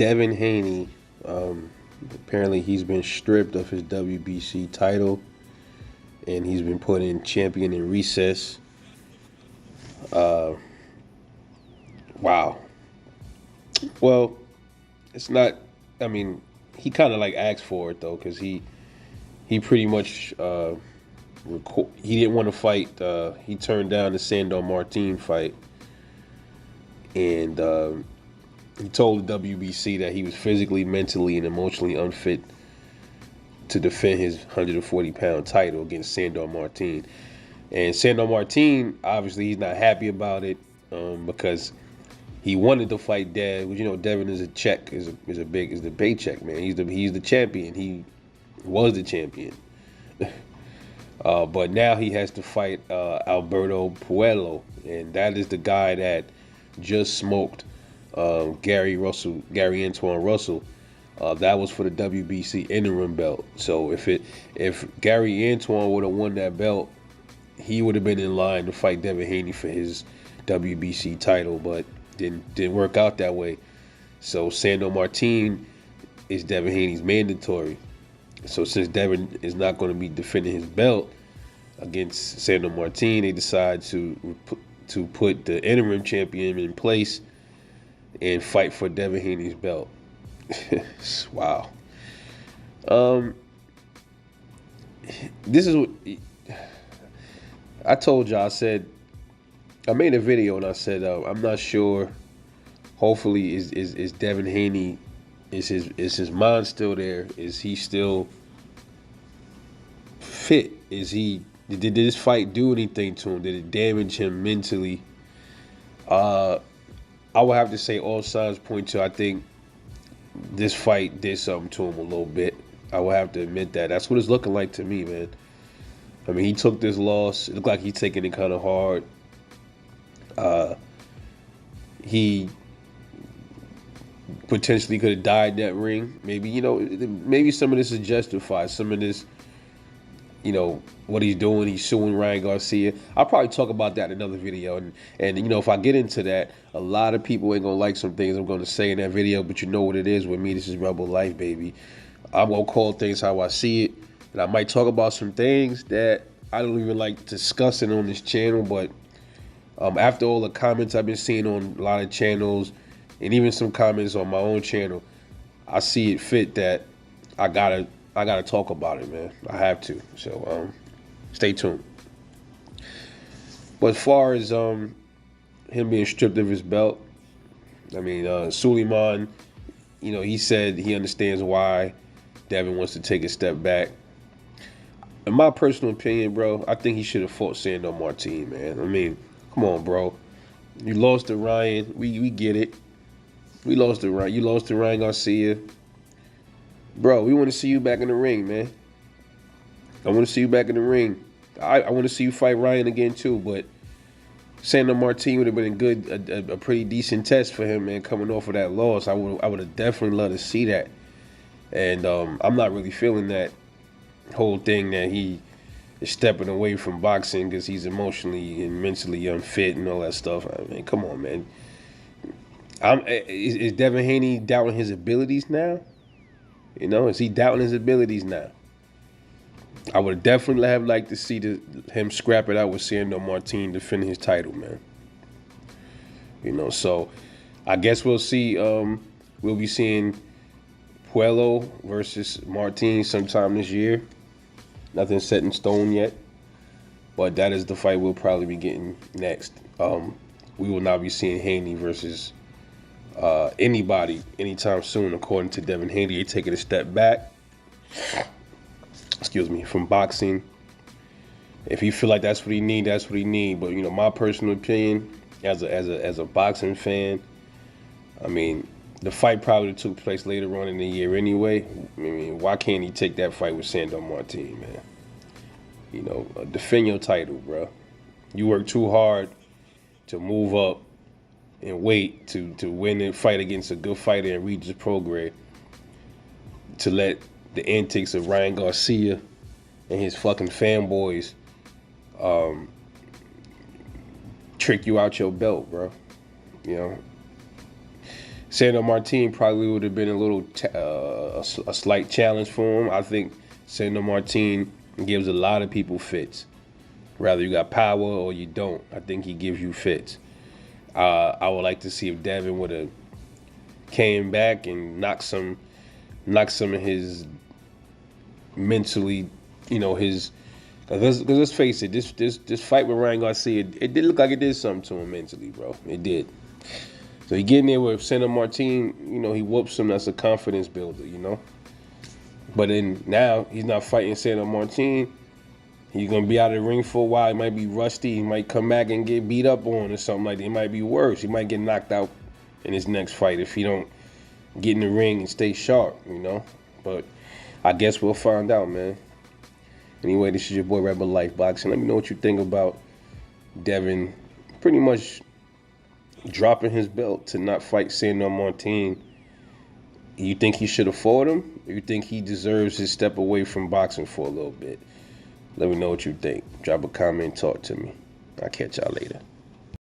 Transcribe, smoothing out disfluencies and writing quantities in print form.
Devin Haney. Apparently, he's been stripped of his WBC title, and he's been put in champion in recess. Uh, wow. Well, it's not. I mean, he kind of like asked for it though, because he pretty much he didn't want to fight. He turned down the Sandor Martin fight, and he told the WBC that he was physically, mentally, and emotionally unfit to defend his 140-pound title against Sandor Martin. And Sandor Martin, obviously, he's not happy about it because he wanted to fight Dev. You know, Devin is a check, is the paycheck, man. He's the champion. He was the champion. But now he has to fight Alberto Puello, and that is the guy that just smoked Gary Antoine Russell. That was for the WBC interim belt. So if Gary Antoine would have won that belt, he would have been in line to fight Devin Haney for his WBC title, but didn't work out that way. So Sandor Martin is Devin Haney's mandatory. So since Devin is not going to be defending his belt against Sandor Martin, they decide to put the interim champion in place and fight for Devin Haney's belt. Wow. This is what I told y'all. I made a video and I said I'm not sure. Hopefully, is Devin Haney, is his mind still there? Is he still fit? Did this fight do anything to him? Did it damage him mentally? I would have to say all signs point to, I think this fight did something to him a little bit. I would have to admit that. That's what it's looking like to me, man. I mean, he took this loss. It looked like he's taking it kind of hard. He potentially could have died in that ring. Maybe some of this is justified. Some of this, what he's doing. He's suing Ryan Garcia. I'll probably talk about that in another video. And if I get into that, a lot of people ain't gonna like some things I'm gonna say in that video. But you know what it is with me. This is Rebel Life, baby. I'm gonna call things how I see it, and I might talk about some things that I don't even like discussing on this channel. But after all the comments I've been seeing on a lot of channels, and even some comments on my own channel, I see it fit that I gotta talk about it, man. I have to. So stay tuned. But as far as him being stripped of his belt, I mean, Suleiman, he said he understands why Devin wants to take a step back. In my personal opinion, bro, I think he should have fought Sandor Martin, man. I mean, come on, bro. You lost to Ryan. We get it. We lost to Ryan. You lost to Ryan Garcia. Bro, we want to see you back in the ring, man. I want to see you back in the ring. I want to see you fight Ryan again, too, but Sandor Martin would have been a pretty decent test for him, man, coming off of that loss. I would have definitely loved to see that. And I'm not really feeling that whole thing that he is stepping away from boxing because he's emotionally and mentally unfit and all that stuff. I mean, come on, man. Is Devin Haney doubting his abilities now? Is he doubting his abilities now? I would definitely have liked to see him scrap it out with Sandor Martin defending his title, man. So I guess we'll see. We'll be seeing Puello versus Martin sometime this year. Nothing set in stone yet, but that is the fight we'll probably be getting next. We will not be seeing Haney versus anybody anytime soon, according to Devin Haney. They're taking a step back, from boxing. If he feel like that's what he need, that's what he need. But my personal opinion, as a boxing fan, I mean, the fight probably took place later on in the year anyway. I mean, why can't he take that fight with Sandor Martin, man? Defend your title, bro. You work too hard to move up and wait to win and fight against a good fighter in Regis Prograis, to let the antics of Ryan Garcia and his fucking fanboys trick you out your belt, bro. Sandor Martin probably would have been a little a slight challenge for him. I think Sandor Martin gives a lot of people fits. Whether you got power or you don't, I think he gives you fits. I would like to see if Devin would have came back and knocked some of his mentally, his. Because let's face it, this fight with Ryan Garcia, it did look like it did something to him mentally, bro. It did. So he getting there with Sandor Martin, he whoops him. That's a confidence builder. But then now he's not fighting Sandor Martin. He's gonna be out of the ring for a while. He might be rusty. He might come back and get beat up on or something like that. It might be worse. He might get knocked out in his next fight if he don't get in the ring and stay sharp. But I guess we'll find out, man. Anyway, this is your boy Rebel Life Boxing. Let me know what you think about Devin pretty much dropping his belt to not fight Sandor Martin. You think he should have fought him? Or you think he deserves his step away from boxing for a little bit? Let me know what you think. Drop a comment, talk to me. I'll catch y'all later.